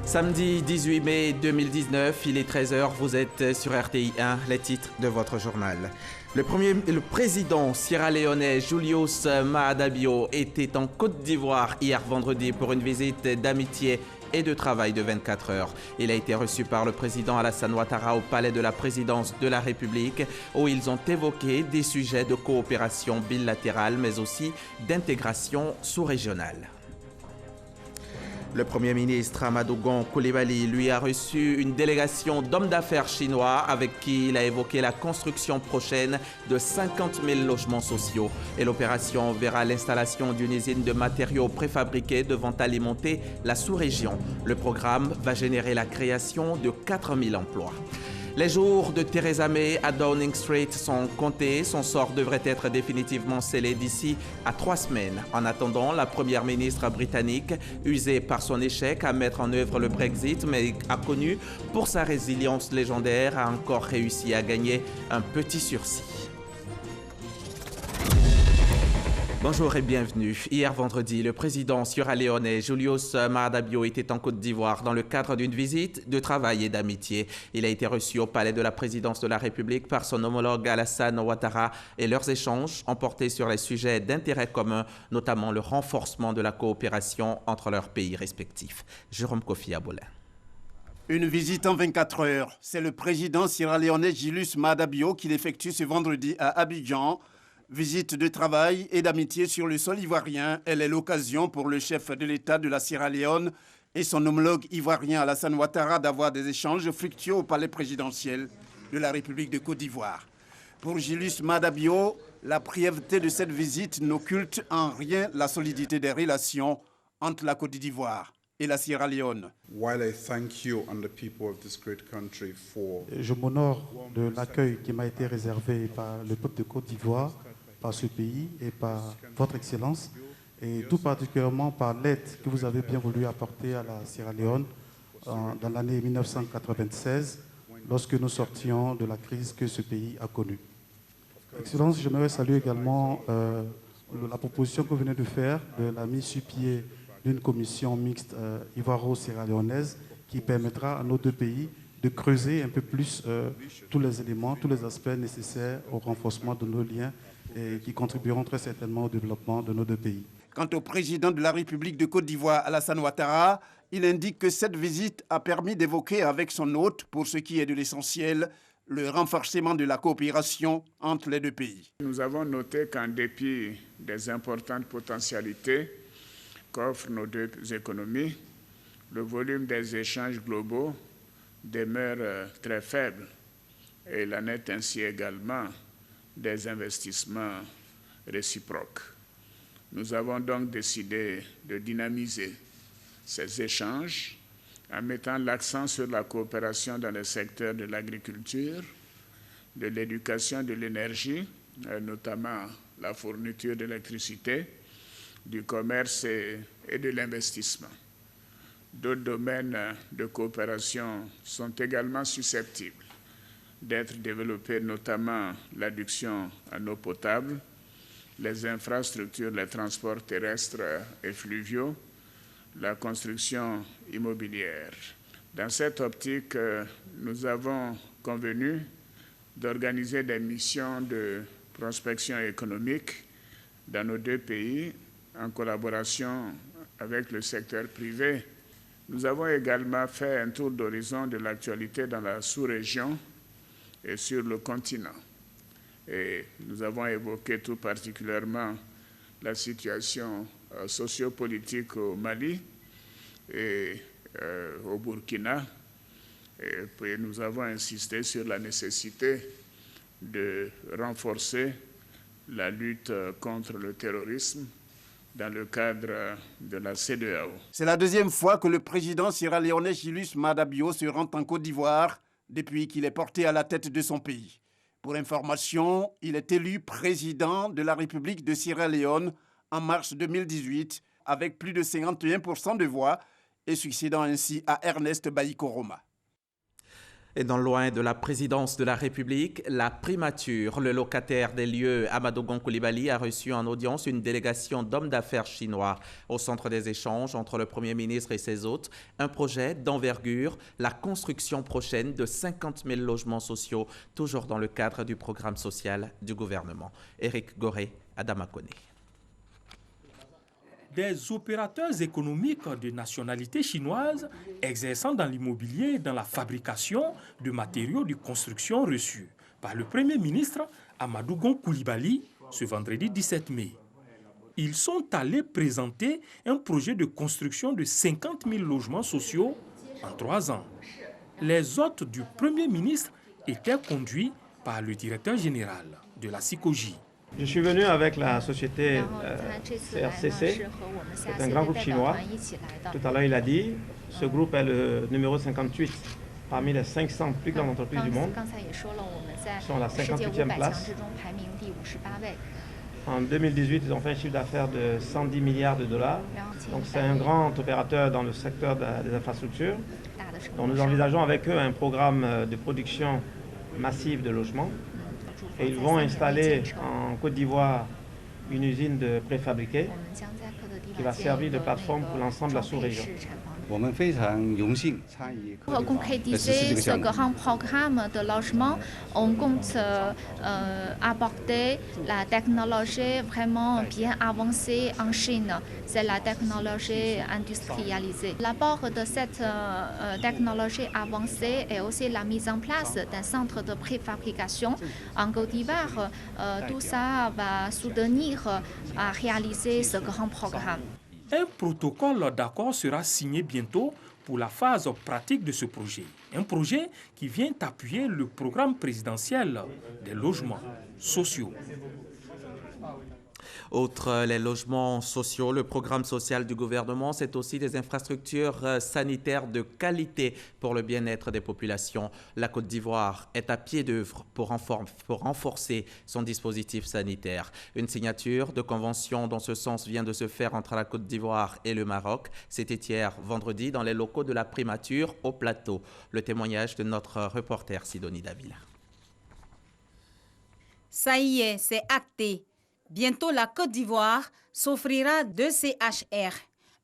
Samedi 18 mai 2019, il est 13 h, vous êtes sur RTI 1, les titres de votre journal. Le président sierra-léonais Julius Maada Bio était en Côte d'Ivoire hier vendredi pour une visite d'amitié et de travail de 24 heures. Il a été reçu par le président Alassane Ouattara au palais de la présidence de la République où ils ont évoqué des sujets de coopération bilatérale mais aussi d'intégration sous-régionale. Le Premier ministre Amadou Gon Coulibaly lui a reçu une délégation d'hommes d'affaires chinois avec qui il a évoqué la construction prochaine de 50 000 logements sociaux. Et l'opération verra l'installation d'une usine de matériaux préfabriqués devant alimenter la sous-région. Le programme va générer la création de 4 000 emplois. Les jours de Theresa May à Downing Street sont comptés. Son sort devrait être définitivement scellé d'ici à 3 semaines. En attendant, la première ministre britannique, usée par son échec à mettre en œuvre le Brexit, mais a connu pour sa résilience légendaire, a encore réussi à gagner un petit sursis. Bonjour et bienvenue. Hier vendredi, le président sierra-léonais Julius Maada Bio était en Côte d'Ivoire dans le cadre d'une visite de travail et d'amitié. Il a été reçu au palais de la présidence de la République par son homologue Alassane Ouattara et leurs échanges ont porté sur les sujets d'intérêt commun, notamment le renforcement de la coopération entre leurs pays respectifs. Jérôme Kofi Abolin. Une visite en 24 heures. C'est le président sierra-léonais Julius Maada Bio qui l'effectue ce vendredi à Abidjan. Visite de travail et d'amitié sur le sol ivoirien, elle est l'occasion pour le chef de l'État de la Sierra Leone et son homologue ivoirien Alassane Ouattara d'avoir des échanges fructueux au palais présidentiel de la République de Côte d'Ivoire. Pour Julius Maada Bio, la brièveté de cette visite n'occulte en rien la solidité des relations entre la Côte d'Ivoire et la Sierra Leone. Je m'honore de l'accueil qui m'a été réservé par le peuple de Côte d'Ivoire, par ce pays et par votre Excellence, et tout particulièrement par l'aide que vous avez bien voulu apporter à la Sierra Leone dans l'année 1996, lorsque nous sortions de la crise que ce pays a connue. Excellence, j'aimerais saluer également la proposition que vous venez de faire de la mise sur pied d'une commission mixte ivoiro-sierra-léonaise qui permettra à nos deux pays de creuser un peu plus tous les éléments, tous les aspects nécessaires au renforcement de nos liens et qui contribueront très certainement au développement de nos deux pays. Quant au président de la République de Côte d'Ivoire, Alassane Ouattara, il indique que cette visite a permis d'évoquer avec son hôte, pour ce qui est de l'essentiel, le renforcement de la coopération entre les deux pays. Nous avons noté qu'en dépit des importantes potentialités qu'offrent nos deux économies, le volume des échanges globaux demeure très faible et il en est ainsi également des investissements réciproques. Nous avons donc décidé de dynamiser ces échanges en mettant l'accent sur la coopération dans le secteur de l'agriculture, de l'éducation, de l'énergie, notamment la fourniture d'électricité, du commerce et de l'investissement. D'autres domaines de coopération sont également susceptibles d'être développés, notamment l'adduction en eau potable, les infrastructures, les transports terrestres et fluviaux, la construction immobilière. Dans cette optique, nous avons convenu d'organiser des missions de prospection économique dans nos deux pays en collaboration avec le secteur privé. Nous avons également fait un tour d'horizon de l'actualité dans la sous-région et sur le continent. Et nous avons évoqué tout particulièrement la situation sociopolitique au Mali et au Burkina. Et puis nous avons insisté sur la nécessité de renforcer la lutte contre le terrorisme dans le cadre de la CEDEAO. C'est la deuxième fois que le président sierra-léonais Julius Maada Bio se rend en Côte d'Ivoire depuis qu'il est porté à la tête de son pays. Pour information, il est élu président de la République de Sierra Leone en mars 2018 avec plus de 51% de voix et succédant ainsi à Ernest Baïkoroma. Et non loin de la présidence de la République, la primature, le locataire des lieux, Amadou Coulibaly, a reçu en audience une délégation d'hommes d'affaires chinois. Au centre des échanges entre le Premier ministre et ses hôtes, un projet d'envergure, la construction prochaine de 50 000 logements sociaux, toujours dans le cadre du programme social du gouvernement. Éric Goré, à Damaconé. Des opérateurs économiques de nationalité chinoise exerçant dans l'immobilier et dans la fabrication de matériaux de construction reçus par le Premier ministre Amadou Coulibaly ce vendredi 17 mai. Ils sont allés présenter un projet de construction de 50 000 logements sociaux en 3 ans. Les hôtes du Premier ministre étaient conduits par le directeur général de la SICOGI. Je suis venu avec la société CRCC, c'est un grand groupe chinois. Tout à l'heure, il a dit, ce groupe est le numéro 58 parmi les 500 plus grandes entreprises du monde. Ils sont à la 58e place. En 2018, ils ont fait un chiffre d'affaires de 110 milliards de dollars. Donc c'est un grand opérateur dans le secteur des infrastructures. Donc nous envisageons avec eux un programme de production massive de logements. Et ils vont installer en Côte d'Ivoire une usine de préfabriqués qui va servir de plateforme pour l'ensemble de la sous-région. Pour concrétiser ce grand programme de logement, on compte apporter la technologie vraiment bien avancée en Chine. C'est la technologie industrialisée. L'apport de cette technologie avancée et aussi la mise en place d'un centre de préfabrication en Côte d'Ivoire, tout ça va soutenir à réaliser ce grand programme. Un protocole d'accord sera signé bientôt pour la phase pratique de ce projet. Un projet qui vient appuyer le programme présidentiel des logements sociaux. Outre les logements sociaux, le programme social du gouvernement, c'est aussi des infrastructures sanitaires de qualité pour le bien-être des populations. La Côte d'Ivoire est à pied d'œuvre pour renforcer son dispositif sanitaire. Une signature de convention dans ce sens vient de se faire entre la Côte d'Ivoire et le Maroc. C'était hier, vendredi, dans les locaux de la primature au Plateau. Le témoignage de notre reporter Sidonie Davila. Ça y est, c'est acté. Bientôt, la Côte d'Ivoire s'offrira 2 CHR,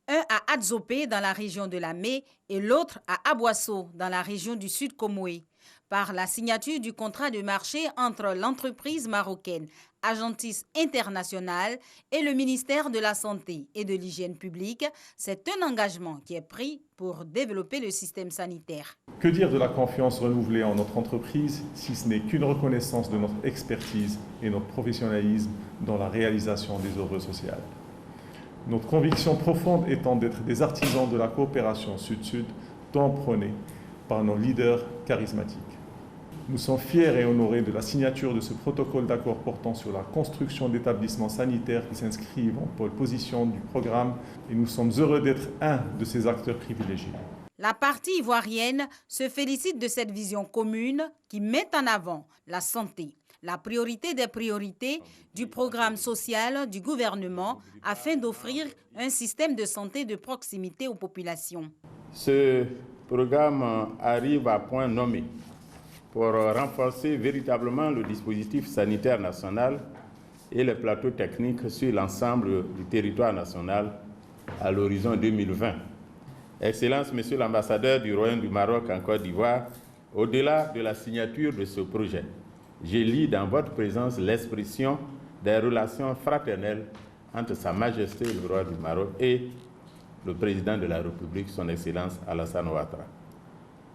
un à Adzopé dans la région de la Mé et l'autre à Aboisseau dans la région du Sud Comoé, par la signature du contrat de marché entre l'entreprise marocaine Agentis International et le ministère de la Santé et de l'Hygiène publique. C'est un engagement qui est pris pour développer le système sanitaire. Que dire de la confiance renouvelée en notre entreprise si ce n'est qu'une reconnaissance de notre expertise et notre professionnalisme dans la réalisation des œuvres sociales. Notre conviction profonde étant d'être des artisans de la coopération Sud-Sud, tant prônée par nos leaders charismatiques. Nous sommes fiers et honorés de la signature de ce protocole d'accord portant sur la construction d'établissements sanitaires qui s'inscrivent en pole position du programme et nous sommes heureux d'être un de ces acteurs privilégiés. La partie ivoirienne se félicite de cette vision commune qui met en avant la santé, la priorité des priorités du programme social du gouvernement afin d'offrir un système de santé de proximité aux populations. Ce programme arrive à point nommé pour renforcer véritablement le dispositif sanitaire national et les plateaux techniques sur l'ensemble du territoire national à l'horizon 2020. Excellence, Monsieur l'ambassadeur du Royaume du Maroc en Côte d'Ivoire, au-delà de la signature de ce projet, j'ai lu dans votre présence l'expression des relations fraternelles entre Sa Majesté le Roi du Maroc et le Président de la République, Son Excellence Alassane Ouattara.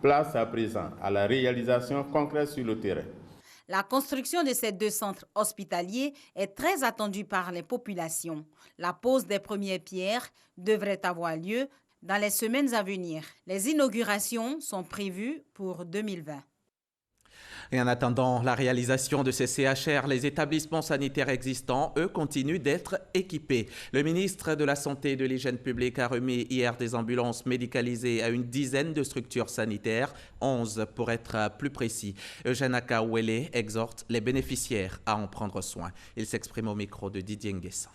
Place à présent à la réalisation concrète sur le terrain. La construction de ces 2 centres hospitaliers est très attendue par les populations. La pose des premières pierres devrait avoir lieu dans les semaines à venir. Les inaugurations sont prévues pour 2020. Et en attendant la réalisation de ces CHR, les établissements sanitaires existants, eux, continuent d'être équipés. Le ministre de la Santé et de l'Hygiène publique a remis hier des ambulances médicalisées à une dizaine de structures sanitaires, 11 pour être plus précis. Eugène Akaouele exhorte les bénéficiaires à en prendre soin. Il s'exprime au micro de Didier Nguessan.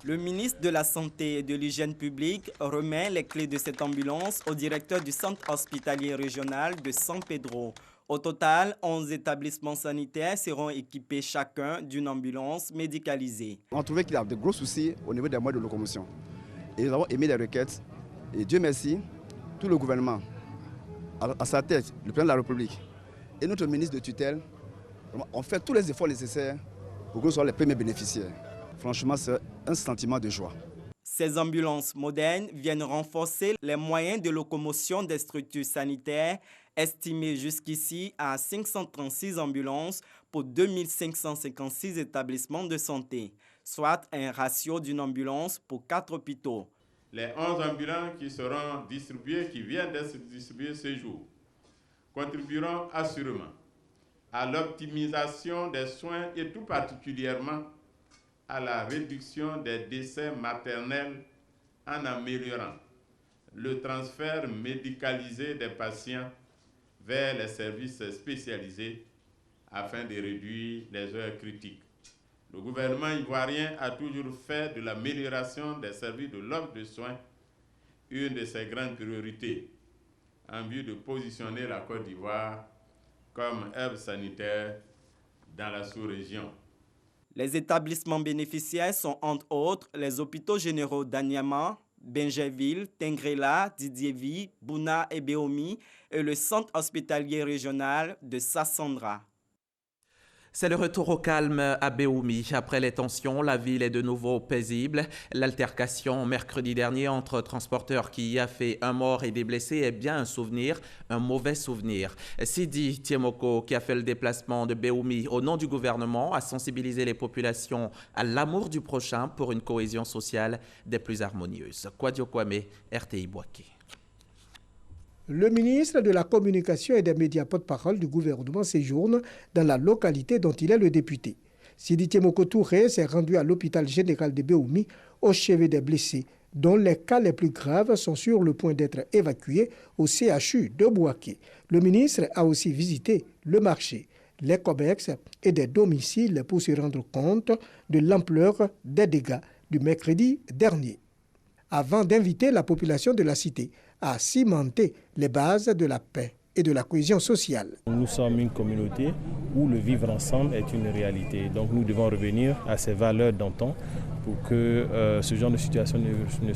Le ministre de la Santé et de l'Hygiène publique remet les clés de cette ambulance au directeur du centre hospitalier régional de San Pedro. Au total, 11 établissements sanitaires seront équipés chacun d'une ambulance médicalisée. On trouvait qu'il y a de gros soucis au niveau des moyens de locomotion. Et nous avons émis des requêtes. Et Dieu merci, tout le gouvernement, à sa tête, le président de la République et notre ministre de tutelle, ont fait tous les efforts nécessaires pour que nous soyons les premiers bénéficiaires. Franchement, c'est un sentiment de joie. Ces ambulances modernes viennent renforcer les moyens de locomotion des structures sanitaires, estimées jusqu'ici à 536 ambulances pour 2556 établissements de santé, soit un ratio d'une ambulance pour 4 hôpitaux. Les 11 ambulances qui seront distribuées, qui viennent d'être distribuées ce jour, contribueront assurément à l'optimisation des soins et tout particulièrement à la réduction des décès maternels en améliorant le transfert médicalisé des patients vers les services spécialisés afin de réduire les heures critiques. Le gouvernement ivoirien a toujours fait de l'amélioration des services de l'offre de soins une de ses grandes priorités en vue de positionner la Côte d'Ivoire comme hub sanitaire dans la sous-région. Les établissements bénéficiaires sont entre autres les hôpitaux généraux d'Anyama, Benjerville, Tengrela, Didievi, Bouna et Beomi et le centre hospitalier régional de Sassandra. C'est le retour au calme à Beoumi. Après les tensions, la ville est de nouveau paisible. L'altercation mercredi dernier entre transporteurs qui y a fait un mort et des blessés est bien un souvenir, un mauvais souvenir. Sidi Tiemoko, qui a fait le déplacement de Beoumi au nom du gouvernement, a sensibilisé les populations à l'amour du prochain pour une cohésion sociale des plus harmonieuses. Kwadio Kwame, RTI Boaké. Le ministre de la Communication et des médias porte-parole du gouvernement séjourne dans la localité dont il est le député. Sidi Tiemoko Touré s'est rendu à l'hôpital général de Beoumi au chevet des blessés, dont les cas les plus graves sont sur le point d'être évacués au CHU de Boaké. Le ministre a aussi visité le marché, les COMEX et des domiciles pour se rendre compte de l'ampleur des dégâts du mercredi dernier. Avant d'inviter la population de la cité à cimenter les bases de la paix et de la cohésion sociale. Nous sommes une communauté où le vivre ensemble est une réalité. Donc nous devons revenir à ces valeurs d'antan pour que ce genre de situation ne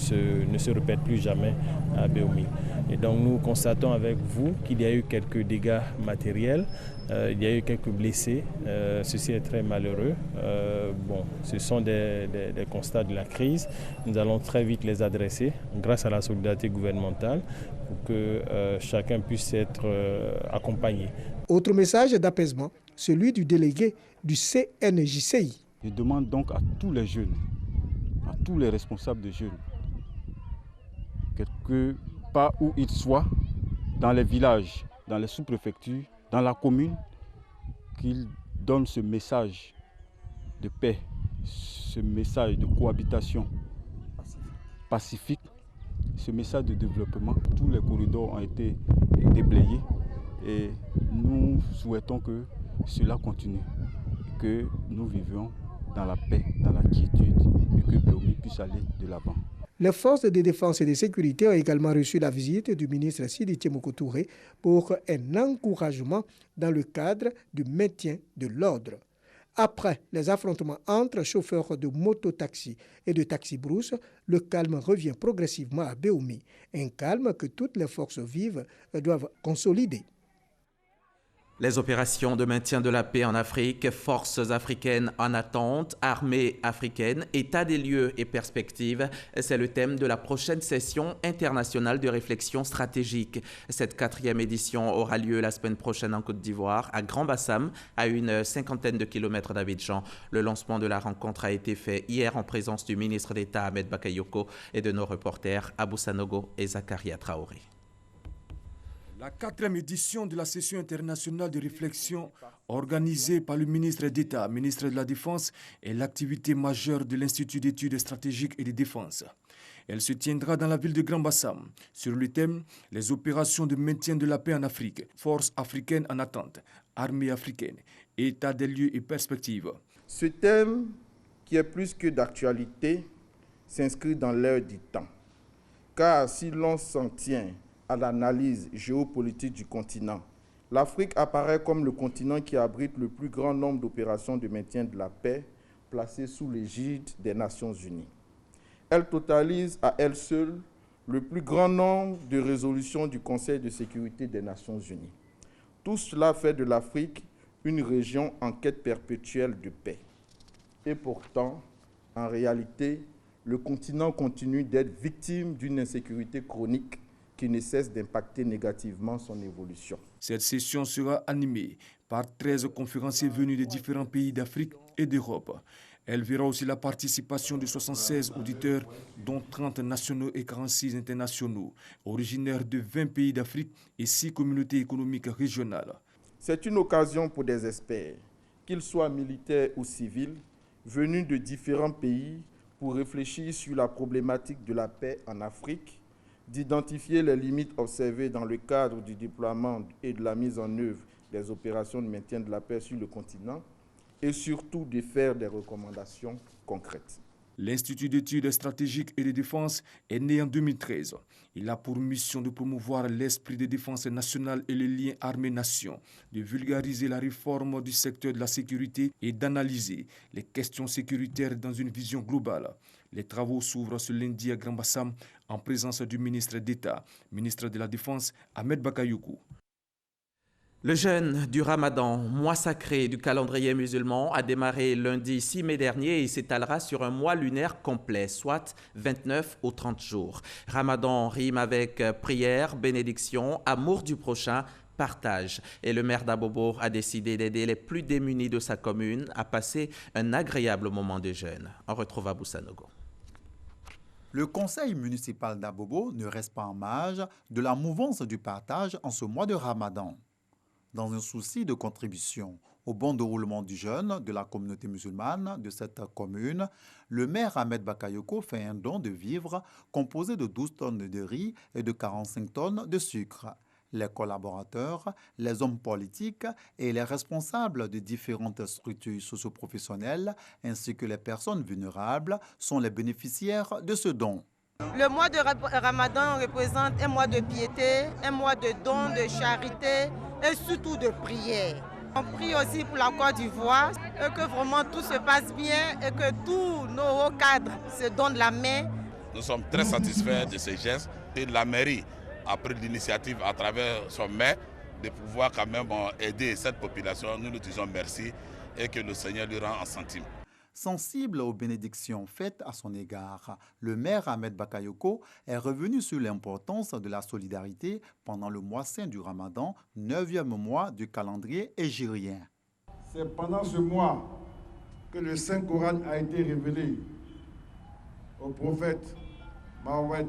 se répète plus jamais à Beoumi. Et donc nous constatons avec vous qu'il y a eu quelques dégâts matériels, il y a eu quelques blessés. Ceci est très malheureux. Ce sont des constats de la crise. Nous allons très vite les adresser grâce à la solidarité gouvernementale pour que chacun puisse être accompagné. Autre message d'apaisement, celui du délégué du CNJCI. Je demande donc à tous les jeunes, à tous les responsables de jeunes, quelque part où ils soient, dans les villages, dans les sous-préfectures, dans la commune, qu'ils donnent ce message de paix, ce message de cohabitation pacifique, ce message de développement. Tous les corridors ont été déblayés et nous souhaitons que cela continue, que nous vivions dans la paix, dans la quiétude et que Beoumi puisse aller de l'avant. Les forces de défense et de sécurité ont également reçu la visite du ministre Sidi Tiemoko Touré pour un encouragement dans le cadre du maintien de l'ordre. Après les affrontements entre chauffeurs de moto-taxi et de taxi-brousse, le calme revient progressivement à Beoumi, un calme que toutes les forces vives doivent consolider. Les opérations de maintien de la paix en Afrique, forces africaines en attente, armée africaine, état des lieux et perspectives, c'est le thème de la prochaine session internationale de réflexion stratégique. Cette 4e édition aura lieu la semaine prochaine en Côte d'Ivoire, à Grand-Bassam, à une 50aine de kilomètres d'Abidjan. Le lancement de la rencontre a été fait hier en présence du ministre d'État Ahmed Bakayoko et de nos reporters Abou Sanogo et Zakaria Traoré. La 4e édition de la session internationale de réflexion organisée par le ministre d'État, ministre de la Défense, est l'activité majeure de l'Institut d'études stratégiques et de défense. Elle se tiendra dans la ville de Grand-Bassam sur le thème « Les opérations de maintien de la paix en Afrique, forces africaines en attente, armée africaine, état des lieux et perspectives ». Ce thème, qui est plus que d'actualité, s'inscrit dans l'ère du temps. Car si l'on s'en tient à l'analyse géopolitique du continent, l'Afrique apparaît comme le continent qui abrite le plus grand nombre d'opérations de maintien de la paix placées sous l'égide des Nations Unies. Elle totalise à elle seule le plus grand nombre de résolutions du Conseil de sécurité des Nations Unies. Tout cela fait de l'Afrique une région en quête perpétuelle de paix. Et pourtant, en réalité, le continent continue d'être victime d'une insécurité chronique qui ne cesse d'impacter négativement son évolution. Cette session sera animée par 13 conférenciers venus des différents pays d'Afrique et d'Europe. Elle verra aussi la participation de 76 auditeurs, dont 30 nationaux et 46 internationaux, originaires de 20 pays d'Afrique et 6 communautés économiques régionales. C'est une occasion pour des experts, qu'ils soient militaires ou civils, venus de différents pays pour réfléchir sur la problématique de la paix en Afrique, d'identifier les limites observées dans le cadre du déploiement et de la mise en œuvre des opérations de maintien de la paix sur le continent, et surtout de faire des recommandations concrètes. L'Institut d'études stratégiques et de défense est né en 2013. Il a pour mission de promouvoir l'esprit de défense nationale et les liens armées-nation, de vulgariser la réforme du secteur de la sécurité et d'analyser les questions sécuritaires dans une vision globale. Les travaux s'ouvrent ce lundi à Grand Bassam en présence du ministre d'État, ministre de la Défense, Ahmed Bakayoko. Le jeûne du Ramadan, mois sacré du calendrier musulman, a démarré lundi 6 mai dernier et s'étalera sur un mois lunaire complet, soit 29 ou 30 jours. Ramadan rime avec prière, bénédiction, amour du prochain, partage. Et le maire d'Abobo a décidé d'aider les plus démunis de sa commune à passer un agréable moment de jeûne. On retrouve Abou Sanogo. Le conseil municipal d'Abobo ne reste pas en marge de la mouvance du partage en ce mois de Ramadan. Dans un souci de contribution au bon déroulement du jeûne de la communauté musulmane de cette commune, le maire Ahmed Bakayoko fait un don de vivres composé de 12 tonnes de riz et de 45 tonnes de sucre. Les collaborateurs, les hommes politiques et les responsables de différentes structures socioprofessionnelles ainsi que les personnes vulnérables sont les bénéficiaires de ce don. Le mois de Ramadan représente un mois de piété, un mois de don, de charité et surtout de prière. On prie aussi pour la Côte d'Ivoire et que vraiment tout se passe bien et que tous nos hauts cadres se donnent la main. Nous sommes très satisfaits de ces gestes et la mairie a pris l'initiative à travers son maire de pouvoir quand même aider cette population. Nous lui disons merci et que le Seigneur lui rend en centime. Sensible aux bénédictions faites à son égard, le maire Ahmed Bakayoko est revenu sur l'importance de la solidarité pendant le mois saint du Ramadan, 9e mois du calendrier hégirien. C'est pendant ce mois que le Saint-Coran a été révélé au prophète Mohammed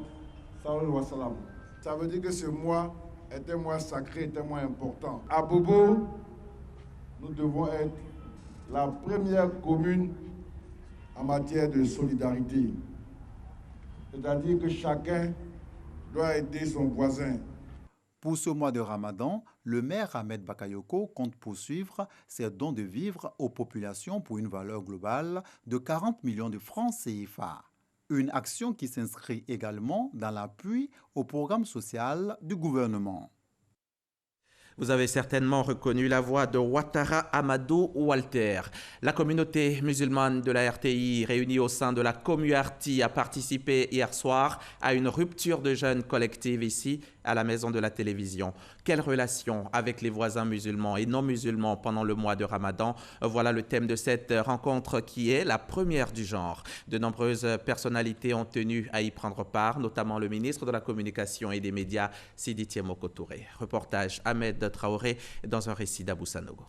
sallallahu alayhi wa sallam. Ça veut dire que ce mois est un mois sacré, est un mois important. À Bobo, nous devons être la première commune en matière de solidarité. C'est-à-dire que chacun doit aider son voisin. Pour ce mois de Ramadan, le maire Ahmed Bakayoko compte poursuivre ses dons de vivres aux populations pour une valeur globale de 40 millions de francs CFA. Une action qui s'inscrit également dans l'appui au programme social du gouvernement. Vous avez certainement reconnu la voix de Ouattara Amadou Walter. La communauté musulmane de la RTI réunie au sein de la Commuarti a participé hier soir à une rupture de jeûne collective ici à la Maison de la Télévision. Quelle relation avec les voisins musulmans et non musulmans pendant le mois de Ramadan? Voilà le thème de cette rencontre qui est la première du genre. De nombreuses personnalités ont tenu à y prendre part, notamment le ministre de la Communication et des Médias, Sidi Tiemoko Touré. Reportage Ahmed Traoré dans un récit d'Abou Sanogo.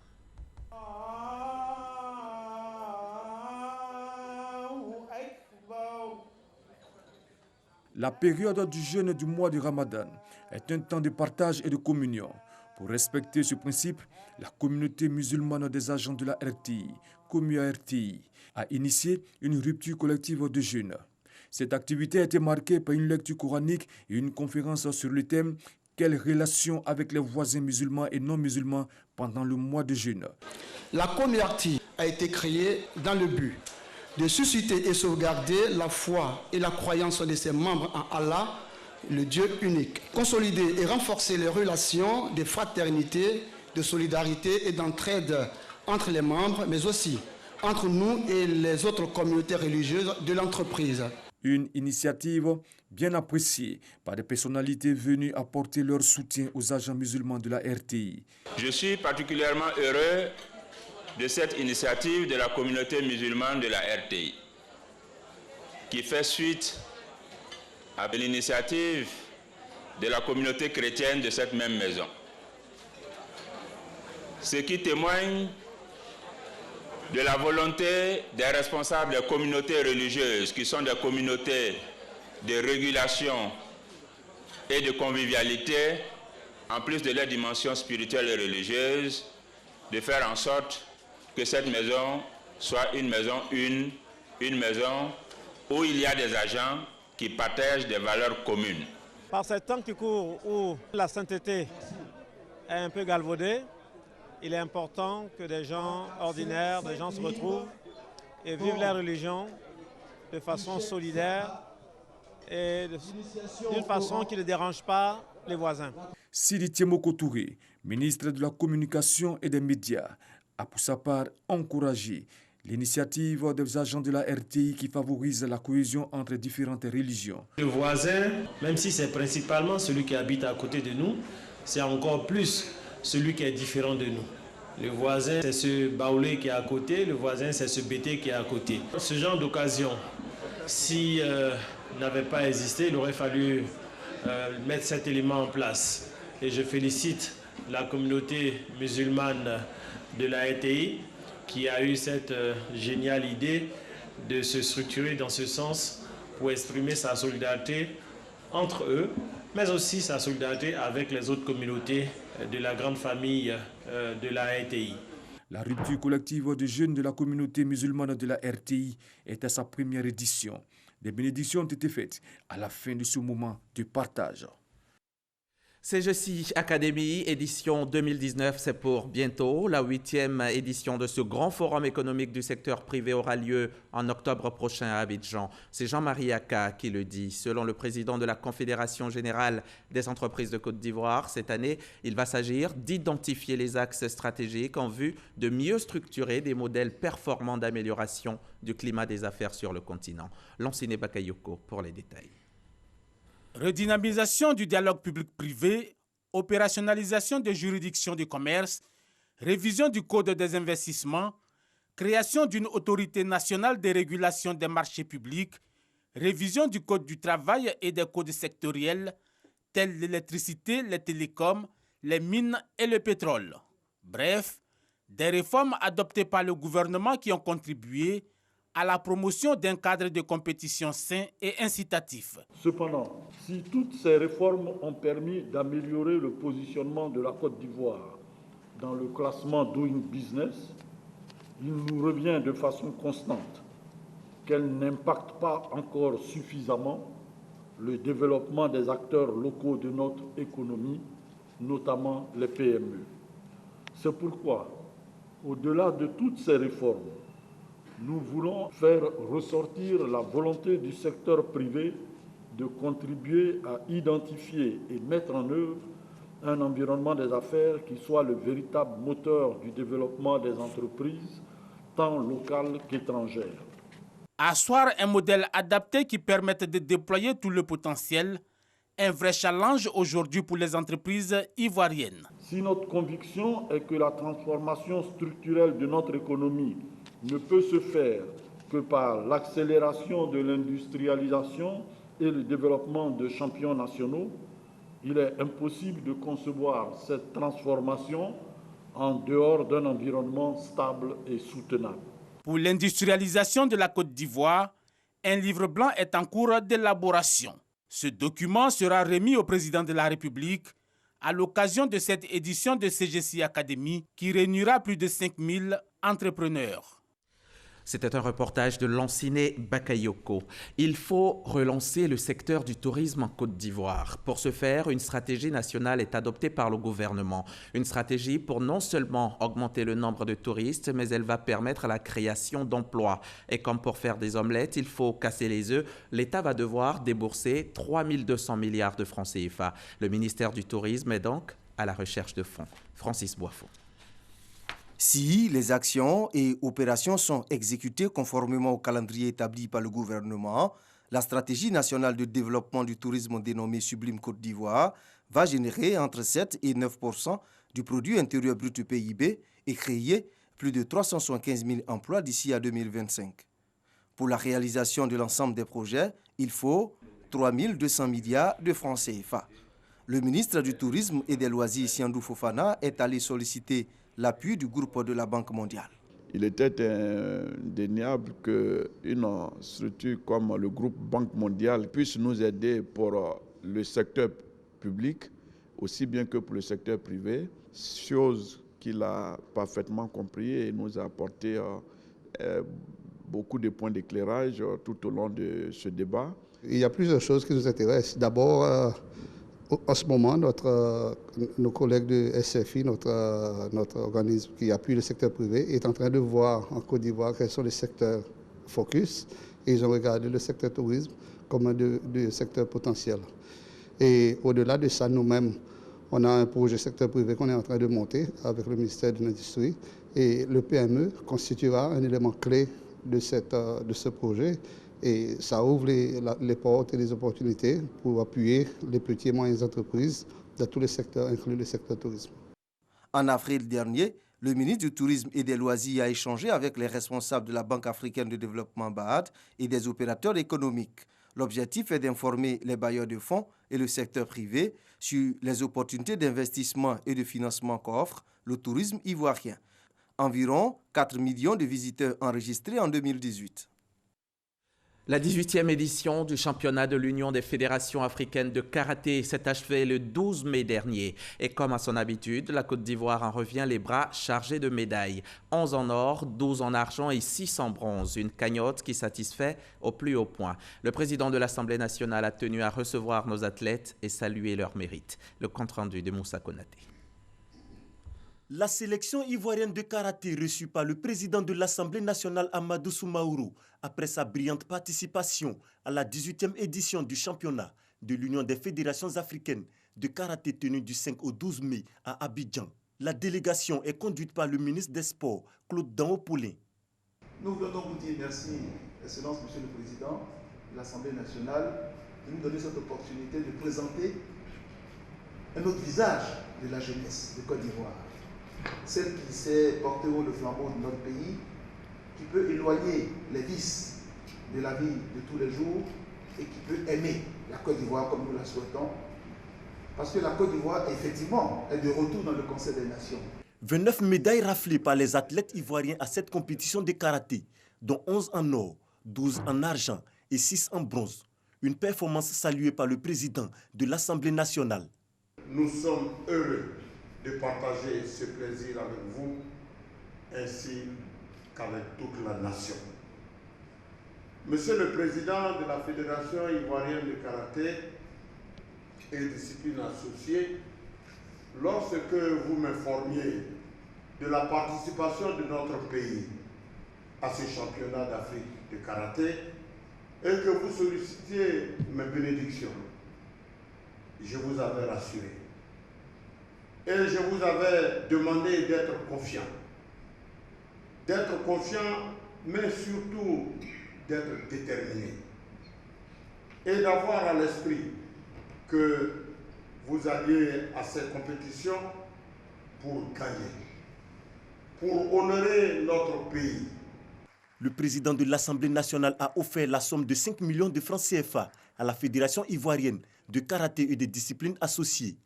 La période du jeûne du mois de Ramadan est un temps de partage et de communion. Pour respecter ce principe, la communauté musulmane des agents de la RTI, Commuarti, a initié une rupture collective de jeûne. Cette activité a été marquée par une lecture coranique et une conférence sur le thème « Quelle relation avec les voisins musulmans et non musulmans pendant le mois de jeûne ?» La Commuarti a été créée dans le but de susciter et sauvegarder la foi et la croyance de ses membres en Allah, le Dieu unique. Consolider et renforcer les relations de fraternité, de solidarité et d'entraide entre les membres, mais aussi entre nous et les autres communautés religieuses de l'entreprise. Une initiative bien appréciée par des personnalités venues apporter leur soutien aux agents musulmans de la RTI. Je suis particulièrement heureux de cette initiative de la communauté musulmane de la RTI, qui fait suite à l'initiative de la communauté chrétienne de cette même maison. Ce qui témoigne de la volonté des responsables des communautés religieuses, qui sont des communautés de régulation et de convivialité, en plus de leur dimension spirituelle et religieuse, de faire en sorte que cette maison soit une maison où il y a des agents qui partagent des valeurs communes. Par ces temps qui courent où la sainteté est un peu galvaudée, il est important que des gens ordinaires, des gens se retrouvent et vivent la religion de façon solidaire et d'une façon qui ne dérange pas les voisins. Sidi Tiemoko Touré, ministre de la Communication et des Médias, a pour sa part encouragé l'initiative des agents de la RTI qui favorise la cohésion entre différentes religions. Le voisin, même si c'est principalement celui qui habite à côté de nous, c'est encore plus celui qui est différent de nous. Le voisin, c'est ce baoulé qui est à côté, le voisin, c'est ce bété qui est à côté. Ce genre d'occasion, si n'avait pas existé, il aurait fallu mettre cet élément en place. Et je félicite la communauté musulmane de la RTI qui a eu cette géniale idée de se structurer dans ce sens pour exprimer sa solidarité entre eux, mais aussi sa solidarité avec les autres communautés de la grande famille de la RTI. La rupture collective des jeunes de la communauté musulmane de la RTI est à sa première édition. Des bénédictions ont été faites à la fin de ce moment de partage. CGC Academy, édition 2019, c'est pour bientôt. La 8e édition de ce grand forum économique du secteur privé aura lieu en octobre prochain à Abidjan. C'est Jean-Marie Aka qui le dit. Selon le président de la Confédération générale des entreprises de Côte d'Ivoire, cette année, il va s'agir d'identifier les axes stratégiques en vue de mieux structurer des modèles performants d'amélioration du climat des affaires sur le continent. Lanciné Bakayoko pour les détails. Redynamisation du dialogue public-privé, opérationnalisation des juridictions du commerce, révision du code des investissements, création d'une autorité nationale de régulation des marchés publics, révision du code du travail et des codes sectoriels, tels l'électricité, les télécoms, les mines et le pétrole. Bref, des réformes adoptées par le gouvernement qui ont contribué à la promotion d'un cadre de compétition sain et incitatif. Cependant, si toutes ces réformes ont permis d'améliorer le positionnement de la Côte d'Ivoire dans le classement Doing Business, il nous revient de façon constante qu'elles n'impactent pas encore suffisamment le développement des acteurs locaux de notre économie, notamment les PME. C'est pourquoi, au-delà de toutes ces réformes, nous voulons faire ressortir la volonté du secteur privé de contribuer à identifier et mettre en œuvre un environnement des affaires qui soit le véritable moteur du développement des entreprises, tant locales qu'étrangères. Asseoir un modèle adapté qui permette de déployer tout le potentiel, un vrai challenge aujourd'hui pour les entreprises ivoiriennes. Si notre conviction est que la transformation structurelle de notre économie ne peut se faire que par l'accélération de l'industrialisation et le développement de champions nationaux, il est impossible de concevoir cette transformation en dehors d'un environnement stable et soutenable. Pour l'industrialisation de la Côte d'Ivoire, un livre blanc est en cours d'élaboration. Ce document sera remis au président de la République à l'occasion de cette édition de CGC Academy qui réunira plus de 5000 entrepreneurs. C'était un reportage de Lanciné Bakayoko. Il faut relancer le secteur du tourisme en Côte d'Ivoire. Pour ce faire, une stratégie nationale est adoptée par le gouvernement. Une stratégie pour non seulement augmenter le nombre de touristes, mais elle va permettre la création d'emplois. Et comme pour faire des omelettes, il faut casser les œufs, l'État va devoir débourser 3 200 milliards de francs CFA. Le ministère du Tourisme est donc à la recherche de fonds. Francis Boifo. Si les actions et opérations sont exécutées conformément au calendrier établi par le gouvernement, la stratégie nationale de développement du tourisme dénommée Sublime Côte d'Ivoire va générer entre 7 et 9% du produit intérieur brut du PIB et créer plus de 375 000 emplois d'ici à 2025. Pour la réalisation de l'ensemble des projets, il faut 3 200 milliards de francs CFA. Le ministre du Tourisme et des Loisirs, Siandou Fofana, est allé solliciter l'appui du groupe de la Banque mondiale. Il était indéniable qu'une structure comme le groupe Banque mondiale puisse nous aider pour le secteur public, aussi bien que pour le secteur privé, chose qu'il a parfaitement compris et nous a apporté beaucoup de points d'éclairage tout au long de ce débat. Il y a plusieurs choses qui nous intéressent. D'abord, en ce moment, nos collègues de SFI, notre organisme qui appuie le secteur privé, est en train de voir en Côte d'Ivoire quels sont les secteurs focus. Et ils ont regardé le secteur tourisme comme un des secteurs potentiels. Et au-delà de ça, nous-mêmes, on a un projet secteur privé qu'on est en train de monter avec le ministère de l'Industrie. Et le PME constituera un élément clé de ce projet. Et ça ouvre les portes et les opportunités pour appuyer les petites et moyennes entreprises dans tous les secteurs, inclus le secteur tourisme. En avril dernier, le ministre du Tourisme et des Loisirs a échangé avec les responsables de la Banque africaine de développement BAD et des opérateurs économiques. L'objectif est d'informer les bailleurs de fonds et le secteur privé sur les opportunités d'investissement et de financement qu'offre le tourisme ivoirien. Environ 4 millions de visiteurs enregistrés en 2018. La 18e édition du championnat de l'Union des fédérations africaines de karaté s'est achevée le 12 mai dernier. Et comme à son habitude, la Côte d'Ivoire en revient les bras chargés de médailles. 11 en or, 12 en argent et 6 en bronze. Une cagnotte qui satisfait au plus haut point. Le président de l'Assemblée nationale a tenu à recevoir nos athlètes et saluer leur mérite. Le compte-rendu de Moussa Konaté. La sélection ivoirienne de karaté reçue par le président de l'Assemblée nationale Amadou Soumaoro après sa brillante participation à la 18e édition du championnat de l'Union des fédérations africaines de karaté tenu du 5 au 12 mai à Abidjan. La délégation est conduite par le ministre des Sports, Claude Danho-Poulin. Nous voulons donc vous dire merci, Excellence, Monsieur le Président de l'Assemblée nationale, de nous donner cette opportunité de présenter un autre visage de la jeunesse de Côte d'Ivoire. Celle qui sait porter haut le flambeau de notre pays, qui peut éloigner les vices de la vie de tous les jours et qui peut aimer la Côte d'Ivoire comme nous la souhaitons. Parce que la Côte d'Ivoire, effectivement, est de retour dans le Conseil des Nations. 29 médailles raflées par les athlètes ivoiriens à cette compétition de karaté, dont 11 en or, 12 en argent et 6 en bronze. Une performance saluée par le président de l'Assemblée nationale. Nous sommes heureux de partager ce plaisir avec vous, ainsi qu'avec toute la nation. Monsieur le Président de la Fédération ivoirienne de karaté et disciplines associées, lorsque vous m'informiez de la participation de notre pays à ce championnat d'Afrique de karaté et que vous sollicitiez mes bénédictions, je vous avais rassuré. Et je vous avais demandé d'être confiant. D'être confiant, mais surtout d'être déterminé. Et d'avoir à l'esprit que vous alliez à cette compétition pour gagner, pour honorer notre pays. Le président de l'Assemblée nationale a offert la somme de 5 millions de francs CFA à la Fédération ivoirienne de karaté et des disciplines associées.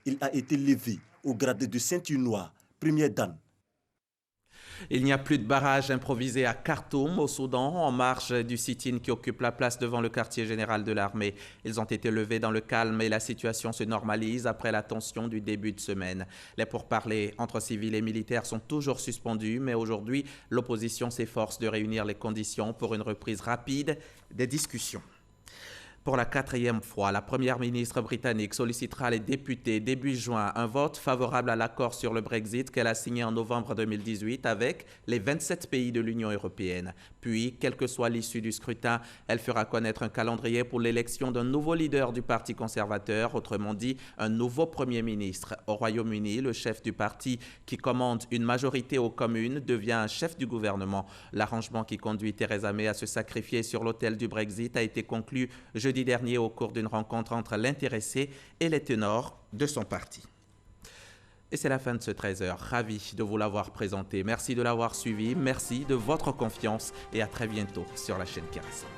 Il a été levé au grade de ceinture noire, première dan. Il n'y a plus de barrage improvisé à Khartoum, au Soudan, en marge du sit-in qui occupe la place devant le quartier général de l'armée. Ils ont été levés dans le calme et la situation se normalise après la tension du début de semaine. Les pourparlers entre civils et militaires sont toujours suspendus, mais aujourd'hui, l'opposition s'efforce de réunir les conditions pour une reprise rapide des discussions. Pour la 4e fois, la première ministre britannique sollicitera les députés début juin un vote favorable à l'accord sur le Brexit qu'elle a signé en novembre 2018 avec les 27 pays de l'Union européenne. Puis, quelle que soit l'issue du scrutin, elle fera connaître un calendrier pour l'élection d'un nouveau leader du Parti conservateur, autrement dit, un nouveau Premier ministre. Au Royaume-Uni, le chef du parti qui commande une majorité aux communes devient un chef du gouvernement. L'arrangement qui conduit Theresa May à se sacrifier sur l'autel du Brexit a été conclu jeudi dernier au cours d'une rencontre entre l'intéressé et les ténors de son parti. Et c'est la fin de ce 13h. Ravi de vous l'avoir présenté. Merci de l'avoir suivi. Merci de votre confiance et à très bientôt sur la chaîne qui rassemble.